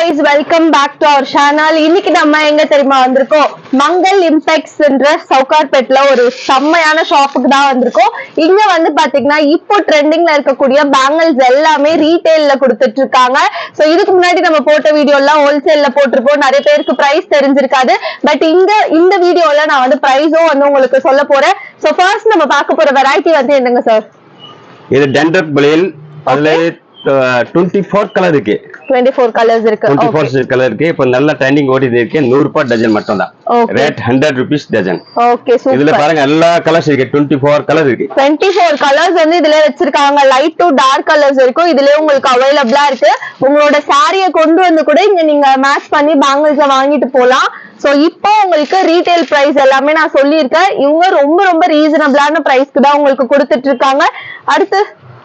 guys, welcome back to our channel. இன்னைக்கு நம்ம எங்க தெரியுமா வந்திருக்கோம்? மங்கள் இம்பெக்ஸ்ன்ற சவுகார்பேட்ல ஒரு செம்மையான ஷாப்புக்கு தான் வந்திருக்கோம். இங்க வந்து பாத்தீங்கன்னா இப்போ ட்ரெண்டிங்ல இருக்கக்கூடிய பேங்கிள்ஸ் எல்லாமே ரீட்டைல்ல கொடுத்துட்டு இருக்காங்க. சோ இதுக்கு முன்னாடி நம்ம போட்ட வீடியோ எல்லாம் ஹோல்சேல்ல போட்டிருப்போம். நிறைய பேருக்கு பிரைஸ் தெரிஞ்சிருக்காது. பட் இந்த வீடியோல நான் வந்து பிரைஸும் வந்து உங்களுக்கு சொல்ல போறேன். சோ ஃபர்ஸ்ட் நம்ம பார்க்க போற வெரைட்டி வந்து என்னங்க சார்? இது டெண்டர் பிளேல் அதுல 24 கலர் இருக்கு. 24 கலர்ஸ் இருக்கு. 24 கலர் இருக்கு. இப்போ நல்ல ட்ரெண்டிங் ஓடிட்டு இருக்கு. 100 ரூபாய் டஜன் மட்டும் தான். Rate 100 rupees dozen. Okay super. இதுல பாருங்க எல்லா கலர்ஸ் இருக்கு. 24 கலர் இருக்கு. 24 கலர்ஸ் வந்து இதுல வச்சிருக்காங்க. லைட் டு டார்க் கலர்ஸ் இருக்கும். இதுலயே உங்களுக்கு அவைலபிளா இருக்கு. உங்களோட சாரியை கொண்டு வந்து கூட இங்க நீங்க மேட்ச் பண்ணி பேங்கிள்ஸ் வாங்கிட்டு போலாம். சோ இப்போ உங்களுக்கு ரீட்டைல் பிரைஸ் எல்லாமே நான் சொல்லியிருக்கேன். இவங்க ரொம்ப ரொம்ப ரீசனபிளான பிரைஸ்க்கு தான் உங்களுக்கு கொடுத்துட்டு இருக்காங்க. அடுத்து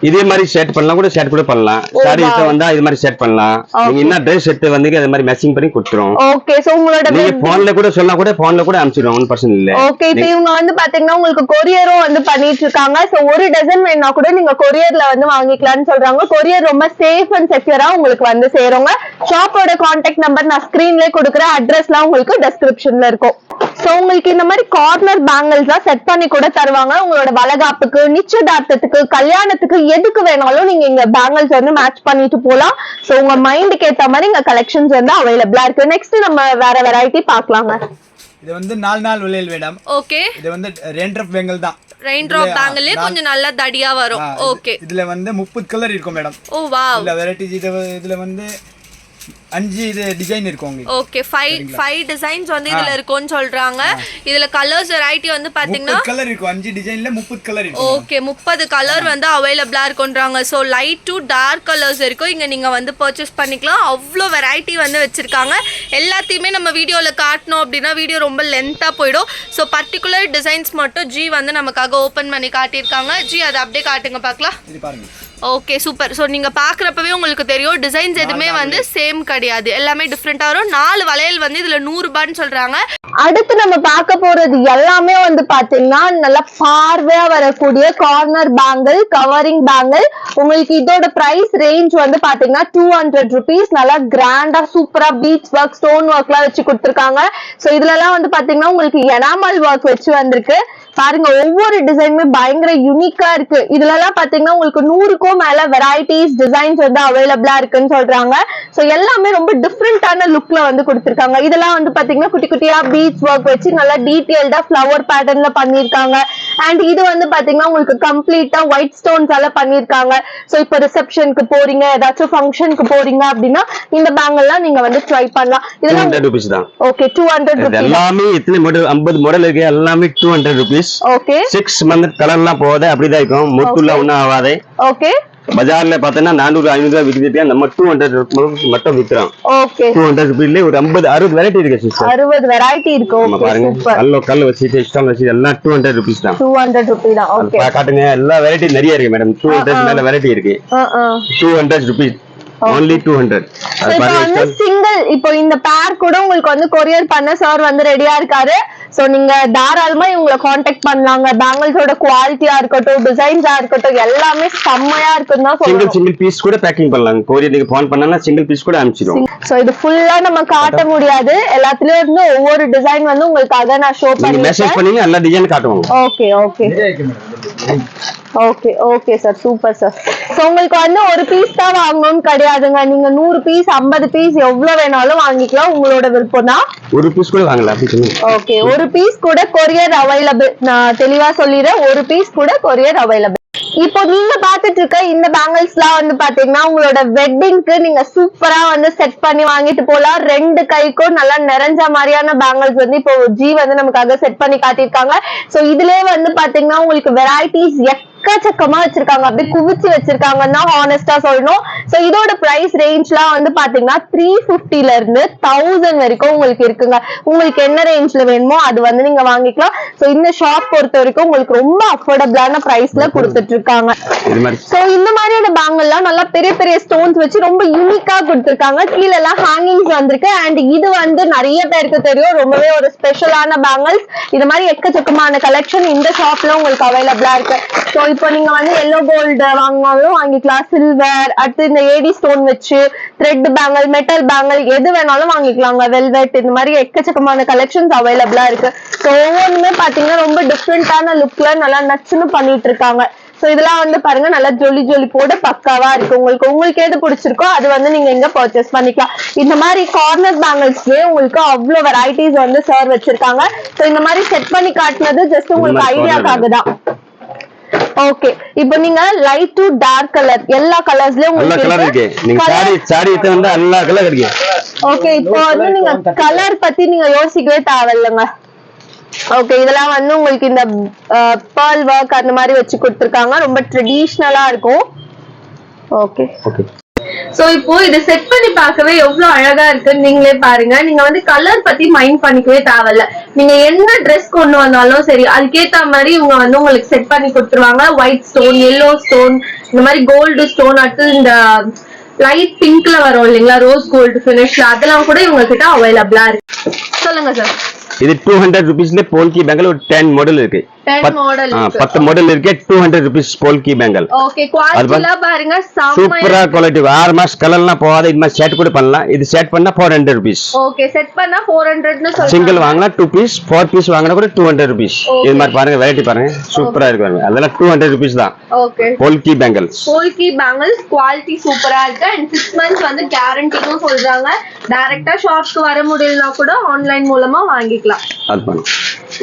இதே மாதிரி செட் பண்ணலாம் கூட செட் கூட பண்ணலாம். சாரி செட் வந்தா இது மாதிரி செட் பண்ணலாம். நீங்க என்ன Dress செட் வந்து அதே மாதிரி மேட்சிங் பண்ணி கொடுத்துறோம். ஓகே சோ உங்களோட நீங்க போன்ல கூட சொன்னா கூட போன்ல கூட அனுப்பிச்சிடுவோம். 1% இல்ல. ஓகே இப்போ இவங்க வந்து பாத்தீங்கன்னா உங்களுக்கு கொரியரும் வந்து பண்ணிட்டு இருக்காங்க. சோ ஒரு டஜன் வேணா கூட நீங்க கொரியர்ல வந்து வாங்கிக்கலாம்னு சொல்றாங்க. கொரியர் ரொம்ப சேஃப் அண்ட் செக்யூரா உங்களுக்கு வந்து சேருங்க. ஷாப்போட கான்டாக்ட் நம்பர் நான் ஸ்கிரீன்லயே கொடுக்குறேன். அட்ரஸ்லாம் உங்களுக்கு டெஸ்கிரிப்ஷன்ல இருக்கும். சோ உங்களுக்கு இந்த மாதிரி கார்னர் பேங்கிள்ஸ்லாம் செட் பண்ணி கூட தருவாங்க. உங்களோட வளகாப்புக்கு, நிச்சயதார்த்தத்துக்கு, கல்யாணத்துக்கு எதுக்கு வேணாலும் நீங்க இங்க பேங்கிள்ஸ் வந்து மேட்ச் பண்ணிட்டு போலாம். சோ உங்க மைண்டுக்கு ஏத்த மாதிரி இங்க கலெக்ஷன்ஸ் வந்து அவைலபிளா இருக்கு. நெக்ஸ்ட் நம்ம வேற வெரைட்டி பார்க்கலாங்க. இது வந்து 4 நாள் விலையில் மேடம். ஓகே. இது வந்து ரெயின் டிராப் பேங்கிள் தான். ரெயின் டிராப் பேங்கிள்லே கொஞ்சம் நல்லா தடியா வரும். ஓகே. இதுல வந்து 30 கலர் இருக்கும் மேடம். ஓ வாவ். இல்ல வெரைட்டிஸ் இதுல வந்து 5 இது டிசைன் இருக்கும் உங்களுக்கு. ஓகே 5 டிசைன்ஸ் வந்து இதுல இருக்கும்னு சொல்றாங்க. இதுல கலர்ஸ் வெரைட்டி வந்து பாத்தீங்கன்னா 30 கலர் இருக்கும். 5 டிசைன்ல 30 கலர் இருக்கும். ஓகே 30 கலர் வந்து அவைலபிளா இருக்குன்றாங்க. So light to dark colours இருக்கும். இங்க நீங்க வந்து பர்ச்சேஸ் பண்ணிக்கலாம். அவ்ளோ வெரைட்டி வந்து வச்சிருக்காங்க. எல்லாத்தையுமே நம்ம வீடியோல காட்டணும் அப்படின்னா வீடியோ ரொம்ப லென்த்தா போயிடும். சோ பர்టిక్యులர் டிசைன்ஸ் மட்டும் ஜி வந்து நமக்காக ஓபன் பண்ணி காட்டியிருக்காங்க. ஜி அதை அப்படியே காட்டுங்க பார்க்கலாம். இது பாருங்க. Okay super. ஸோ நீங்கள் பார்க்குறப்பவே உங்களுக்கு தெரியும் டிசைன்ஸ் எதுவுமே வந்து சேம் கிடையாது. எல்லாமே டிஃப்ரெண்ட்டாக வரும். 4 வளையல் வந்து இதில் 100 ரூபான்னு சொல்கிறாங்க. அடுத்து நம்ம பார்க்க போறது எல்லாமே வந்து பாத்தீங்கன்னா நல்லா பார்வையா வரக்கூடிய கார்னர் பேங்கிள், கவரிங் பேங்கிள். உங்களுக்கு இதோட பிரைஸ் ரேஞ்ச் வந்து பாத்தீங்கன்னா 200 rupees. நல்லா கிராண்டா சூப்பரா பீட்ஸ் ஒர்க், ஸ்டோன் ஒர்க் எல்லாம் வச்சு கொடுத்துருக்காங்க. சோ இதுல எல்லாம் வந்து பாத்தீங்கன்னா உங்களுக்கு எனாமல் ஒர்க் வச்சு வந்திருக்கு. பாருங்க ஒவ்வொரு டிசைனுமே பயங்கர யூனிக்கா இருக்கு. இதுல எல்லாம் பாத்தீங்கன்னா உங்களுக்கு 100க்கும் மேல வெரைட்டிஸ் டிசைன்ஸ் வந்து அவைலபிளா இருக்குன்னு சொல்றாங்க. சோ எல்லாமே ரொம்ப டிஃப்ரெண்டான லுக்ல வந்து கொடுத்திருக்காங்க. இதெல்லாம் வந்து பாத்தீங்கன்னா குட்டி குட்டியா பீட்ஸ் ஒர்க் வச்சு நல்லா டீடைல்டா ஃப்ளவர் பேட்டர்ன்ல பண்ணிருக்காங்க. அண்ட் இது வந்து பாத்தீங்கன்னா உங்களுக்கு கம்ப்ளீட்டா ஒயிட் ஸ்டோன்ஸ் எல்லாம் பண்ணிருக்காங்க. சோ இப்போ ரிசப்ஷனுக்கு போறீங்க, ஏதாச்சும் ஃபங்க்ஷனுக்கு போறீங்க அப்படின்னா இந்த பேங்கிள்லாம் நீங்க வந்து ட்ரை பண்ணலாம். இதெல்லாம் 200 rupees தான். Okay 200 rupees. எல்லாமே இத்தனை மாடல் 50 மாடல் இருக்கு. எல்லாமே 200 rupees. ஓகே 6 month கலர்லாம் போதே அப்படிதான் இருக்கும். முத்துல ஒண்ணும் ஆகாதே. ஓகே பஜார்ல பாத்தீங்கன்னா 400 500 விக்குது. நம்ம 200 மட்டும் விக்கிறோம். ஓகே 200 ரூபாயில ஒரு 50 60 வெரைட்டி இருக்கு சிஸ்டர். 60 வெரைட்டி இருக்கு. ஓகே பாருங்க கல்ல வச்சிட்டு ஸ்டால் வச்சிட்டு எல்லாம் 200 rupees தான். 200 rupees தான். ஓகே காட்டுங்க. எல்லா வெரைட்டி நிறைய இருக்கு மேடம். 200 மேல வெரைட்டி இருக்கு. 200 rupees only 200. இப்போ வந்து சிங்கிள் இப்போ இந்த பேர் கூட உங்களுக்கு வந்து கொரியர் பண்ண சார் வந்து ரெடியா இருக்காரு. சோ நீங்க தாராளமா இவங்களை காண்டாக்ட் பண்ணலாங்க. பேங்கிள்ஸோட குவாலிட்டியா இருக்கட்டும், டிசைன்ஸா இருக்கட்டும் எல்லாமே செம்மையா இருக்குன்னு தான் சொல்றேன். சிங்கிள் பீஸ் கூட பேக்கிங் பண்ணலாம். கொரியர் நீங்க ஃபோன் பண்ணனா சிங்கிள் பீஸ் கூட அனுப்பிச்சிடுவோம். சோ இது ஃபுல்லா நம்ம காட்ட முடியாது. எல்லாத்துலயும் இருந்து ஒவ்வொரு டிசைன் வந்து உங்களுக்காக நான் ஷோ பண்ணி மெசேஜ் பண்ணீங்க எல்லா டிசைன் காட்டுவோம். Okay okay okay okay sir super sir. So உங்களுக்கு வந்து ஒரு பீஸ் தான் வாங்கணும்னு கிடையாதுங்க. நீங்க 100 பீஸ் 50 பீஸ் எவ்வளவு வேணாலும் வாங்கிக்கலாம். உங்களோட விருப்பம் தான். ஒரு பீஸ் கூட வாங்கலாம். ஓகே ஒரு பீஸ் கூட கொரியர் அவைலபிள். நான் தெளிவா சொல்லிடுறேன். ஒரு பீஸ் கூட கொரியர் அவைலபிள். இப்போ நீங்க பாத்துட்டு இருக்க இந்த பேங்கிள்ஸ் எல்லாம் வந்து பாத்தீங்கன்னா உங்களோட வெட்டிங்க்கு நீங்க சூப்பரா வந்து செட் பண்ணி வாங்கிட்டு போலாம். 2 கைக்கும் நல்லா நிறைஞ்ச மாதிரியான பேங்கிள்ஸ் வந்து இப்போ ஜி வந்து நமக்காக செட் பண்ணி காட்டியிருக்காங்க. சோ இதுலயே வந்து பாத்தீங்கன்னா உங்களுக்கு வெரைட்டிஸ் எக்கச்சக்கமா வச்சிருக்காங்க. அப்படியே குவிச்சு வச்சிருக்காங்கன்னா ஹானஸ்டா சொல்லணும். சோ இதோட பிரைஸ் ரேஞ்ச்லாம் வந்து பாத்தீங்கன்னா 350ல இருந்து 1000 வரைக்கும் உங்களுக்கு இருக்குங்க. உங்களுக்கு என்ன ரேஞ்ச்ல வேணுமோ அது வந்து நீங்க வாங்கிக்கலாம். சோ இந்த ஷாப் பொறுத்த வரைக்கும் உங்களுக்கு ரொம்ப அஃபோர்டபிளான பிரைஸ்ல கொடுத்துட்டு கொடுத்துட்டு இருக்காங்க. இது மாதிரி சோ இந்த மாதிரியான பேங்கிள்லாம் நல்லா பெரிய பெரிய ஸ்டோன்ஸ் வச்சு ரொம்ப யூனிக்கா கொடுத்திருக்காங்க. கீழ எல்லாம் ஹேங்கிங்ஸ் வந்திருக்கு. அண்ட் இது வந்து நிறைய பேருக்கு தெரியும், ரொம்பவே ஒரு ஸ்பெஷலான பேங்கிள்ஸ். இது மாதிரி எக்கச்சக்கமான கலெக்ஷன் இந்த ஷாப்ல உங்களுக்கு அவைலபிளா இருக்கு. சோ இப்போ நீங்க வந்து எல்லோ கோல்டு வாங்கினாலும் வாங்கிக்கலாம், சில்வர், அடுத்து இந்த ஏடி ஸ்டோன் வச்சு த்ரெட் பேங்கிள், மெட்டல் பேங்கிள் எது வேணாலும் வாங்கிக்கலாங்க. வெல்வெட், இந்த மாதிரி எக்கச்சக்கமான கலெக்ஷன்ஸ் அவைலபிளா இருக்கு. சோ ஒவ்வொன்றுமே பாத்தீங்கன்னா ரொம்ப டிஃப்ரெண்டான லுக்ல நல்லா நச்சுன்னு பண்ணிட்டு இருக்காங்க. சோ இதெல்லாம் வந்து பாருங்க நல்லா ஜொலி ஜொலி போட பக்காவா இருக்கு. உங்களுக்கு எது பிடிச்சிருக்கோ அது வந்து நீங்க இங்க பர்ச்சேஸ் பண்ணிக்கலாம். இந்த மாதிரி கார்னர் பேங்கிள்ஸ்லயே உங்களுக்கு அவ்வளவு வெரைட்டிஸ் வந்து சார் வச்சிருக்காங்க. சோ இந்த மாதிரி செட் பண்ணி காட்டுனது ஜஸ்ட் உங்களுக்கு ஐடியாக்காக தான். ஓகே, இப்போ நீங்க லைட் டு டார்க் கலர் எல்லா கலர்ஸ்லயும் உங்களுக்கு கலர் இருக்கு. நீங்க சாரி எடுத்து வந்து எல்லா கலர் இருக்கு. ஓகே, இப்போ வந்து நீங்க கலர் பத்தி நீங்க யோசிக்கவே தேவையில்லைங்க. ஓகே, இதெல்லாம் வந்து உங்களுக்கு இந்த pearl work அந்த மாதிரி வச்சு கொடுத்திருக்காங்க. ரொம்ப ட்ரெடிஷனலா இருக்கும். Okay okay. சோ இப்போ இது செட் பண்ணி பார்க்கவே எவ்வளவு அழகா இருக்குன்னு நீங்களே பாருங்க. நீங்க வந்து கலர் பத்தி மைண்ட் பண்ணிக்கவே தேவையில்ல. நீங்க என்ன ட்ரெஸ் கொண்டு வந்தாலும் சரி அதுக்கேத்த மாதிரி இவங்க வந்து உங்களுக்கு செட் பண்ணி கொடுத்துருவாங்க. ஒயிட் ஸ்டோன், எல்லோ ஸ்டோன், இந்த மாதிரி கோல்டு ஸ்டோன், அடுத்து இந்த லைட் பிங்க்ல வரும் இல்லைங்களா ரோஸ் கோல்டு பினிஷ்ல, அதெல்லாம் கூட இவங்க கிட்ட அவைலபிளா இருக்கு. சொல்லுங்க சார். இது 200 rupeesல போல்கி பேங்கல் ஒரு 10 மாடல் இருக்கு. 10 மாடல் இருக்கு. 10 மாடல் இருக்கு. 200 rupees போல்கி பேங்கல். ஓகே, குவாலிட்டில பாருங்க சூப்பரா குவாலிட்டி. 6 மாசம் கலர்லாம் போகாத. இது மாதிரி செட் கூட பண்ணலாம். இது செட் பண்ணா 400 rupees. ஓகே, செட் பண்ணா 400 னு சொல்றாங்க. சிங்கிள் வாங்கினா 2 பீஸ், 4 பீஸ் வாங்கினா கூட 200 rupees. இது மாதிரி பாருங்க, வெரைட்டி பாருங்க, சூப்பரா இருக்கு பாருங்க. அதெல்லாம் 200 rupees தான். Okay, polki bangles. Polki bangles quality சூப்பரா இருக்கு. அண்ட் 6 months வந்து கேரண்டியும் சொல்றாங்க. டைரக்டா ஷாப்க்கு வர முடியலனா கூட ஆன்லைன் மூலமா வாங்கிக்கலாம். அது பாருங்க.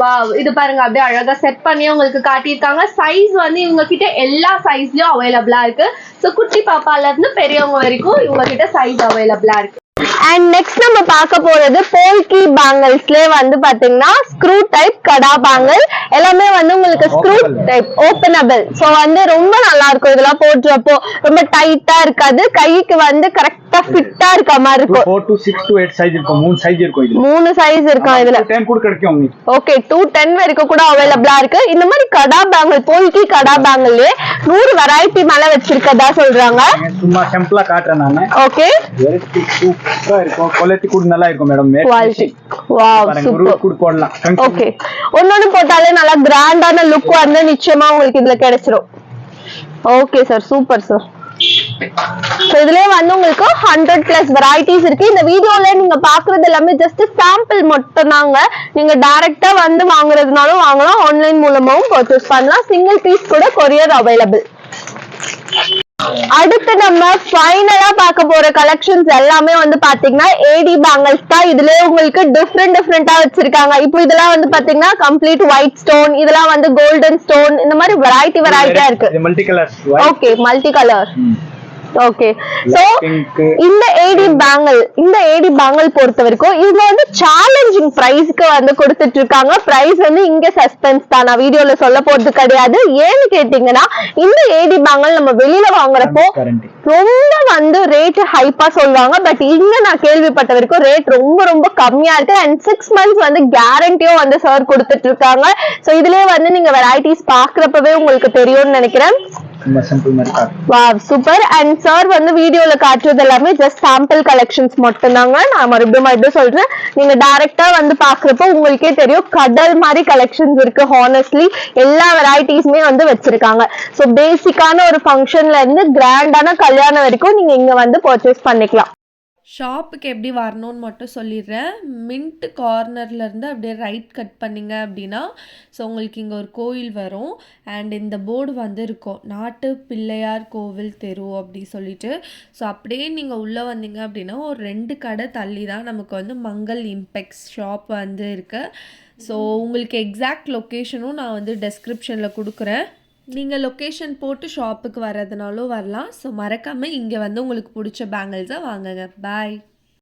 வாவ், இது பாருங்க அப்படியே அழகா செட் பண்ணி உங்களுக்கு காட்டியிருக்காங்க. சைஸ் வந்து இவங்க கிட்ட எல்லா சைஸ்லயும் அவைலபிளா இருக்கு. சோ குட்டி பாப்பால இருந்து பெரியவங்க வரைக்கும் இவங்க கிட்ட சைஸ் அவைலபிளா இருக்கு. அண்ட் நெக்ஸ்ட் நம்ம பார்க்க போறது போல்கி பேங்கிள்ஸ்ல வந்து பாத்தீங்கன்னா ஸ்க்ரூ டைப் கடா பேங்கிள். எல்லாமே வந்து உங்களுக்கு ஸ்க்ரூ டைப் ஓபனபிள். சோ வந்து ரொம்ப நல்லா இருக்கும். இதெல்லாம் போடுறப்போ ரொம்ப டைட்டா இருக்காது, கைக்கு வந்து கரெக்டா ஃபிட்டா இருக்க மாதிரி இருக்கும். 4 to 6 to 8 சைஸ் இருக்கும். 3 சைஸ் இருக்கும். இதுல 3 சைஸ் இருக்கும். இதுல 10 கூட கிடைக்கும் உங்களுக்கு. ஓகே, 210 வரைக்கும் கூட அவைலபிளா இருக்கு. இந்த மாதிரி கடா பேங்கிள், போல்கி கடா பேங்கிள்லயே 100 வெரைட்டி மேல வச்சிருக்கதா சொல்றாங்க. சும்மா சிம்பிளா காட்டுறேன் நானு. ஓகே, சூப்பரா இருக்கும். குவாலிட்டி கூட நல்லா இருக்கும் மேடம். Quality wow super. கூட போடலாம். ஓகே, ஒன்னொன்னு போட்டாலே நல்லா கிராண்டான லுக் வந்து நிச்சயமா உங்களுக்கு இதுல கிடைச்சிரும். Okay sir, super sir. So இதுலயே வந்து உங்களுக்கு 100+ வெரைட்டிஸ் இருக்கு. இந்த வீடியோல நீங்க பாக்குறது எல்லாமே ஜஸ்ட் சாம்பிள் மட்டும் தாங்க. நீங்க டைரக்டா வந்து வாங்குறதுனாலும் வாங்கலாம், ஆன்லைன் மூலமாவும் பர்ச்சேஸ் பண்ணலாம். சிங்கிள் பீஸ் கூட கொரியர் அவைலபிள். அடுத்து நம்ம ஃபைனலா பார்க்க போற கலெக்ஷன்ஸ் எல்லாமே வந்து பாத்தீங்கன்னா ஏடி பேங்கிள்ஸ் தான். இதுல உங்களுக்கு டிஃப்ரெண்டா வச்சிருக்காங்க. இப்போ இதெல்லாம் வந்து பாத்தீங்கன்னா கம்ப்ளீட் ஒயிட் ஸ்டோன், இதெல்லாம் வந்து கோல்டன் ஸ்டோன், இந்த மாதிரி வெரைட்டியா இருக்கு. Multi colour. Okay, multi colour. Okay, so இந்த ஏடி பேங்கிள் பொறுத்த வரைக்கும் இவங்க வந்து சேலஞ்சிங் பிரைஸ்க்கு வந்து கொடுத்துட்டு இருக்காங்க. பிரைஸ் வந்து இங்க சஸ்பென்ஸ் தான், நான் வீடியோல சொல்ல போறது கிடையாது. ஏன்னு கேட்டீங்கன்னா இந்த ஏடி பேங்கிள் நம்ம வெளியில வாங்குறப்போ ரொம்ப வந்து ரேட் ஹைப்பா சொல்லுவாங்க. பட் இங்க நான் கேள்விப்பட்ட வரைக்கும் ரேட் ரொம்ப கம்மியா இருக்கு. அண்ட் 6 months வந்து கேரண்டியும் வந்து சார் கொடுத்துட்டு இருக்காங்க. சோ இதுலயே வந்து நீங்க வெரைட்டிஸ் பாக்குறப்பவே உங்களுக்கு தெரியும்னு நினைக்கிறேன். Wow super. அண்ட் சார் வந்து வீடியோல காட்டுறது எல்லாமே ஜஸ்ட் சாம்பிள் கலெக்ஷன்ஸ் மட்டும் தாங்க. நான் மறுபடியும் சொல்றேன், நீங்க டைரக்டா வந்து பாக்குறப்போ உங்களுக்கே தெரியும் கடல் மாதிரி கலெக்ஷன்ஸ் இருக்கு. ஹானஸ்ட்லி எல்லா வெரைட்டிஸுமே வந்து வச்சிருக்காங்க. சோ பேசிக்கான ஒரு ஃபங்க்ஷன்ல இருந்து கிராண்டான கல்யாணம் வரைக்கும் நீங்க இங்க வந்து பர்ச்சேஸ் பண்ணிக்கலாம். ஷாப்புக்கு எப்படி வரணும்னு மட்டும் சொல்லிடுறேன். மின்ட் கார்னர்லேருந்து அப்படியே ரைட் கட் பண்ணிங்க அப்படின்னா ஸோ உங்களுக்கு இங்கே ஒரு கோயில் வரும். அண்ட் இந்த போர்டு வந்து இருக்கும், நாட்டு பிள்ளையார் கோவில் தெரு அப்படி சொல்லிட்டு. ஸோ அப்படியே நீங்கள் உள்ளே வந்தீங்க அப்படின்னா ஒரு 2 கடை தள்ளி தான் நமக்கு வந்து மங்கள் இம்பெக்ஸ் ஷாப் வந்து இருக்குது. ஸோ உங்களுக்கு எக்ஸாக்ட் லொக்கேஷனும் நான் வந்து டெஸ்கிரிப்ஷனில் கொடுக்குறேன். நீங்கள் லொக்கேஷன் போட்டு ஷாப்புக்கு வர்றதுனாலும் வரலாம். ஸோ மறக்காமல் இங்கே வந்து உங்களுக்கு பிடிச்ச பேங்கிள்ஸை வாங்குங்க. பாய்.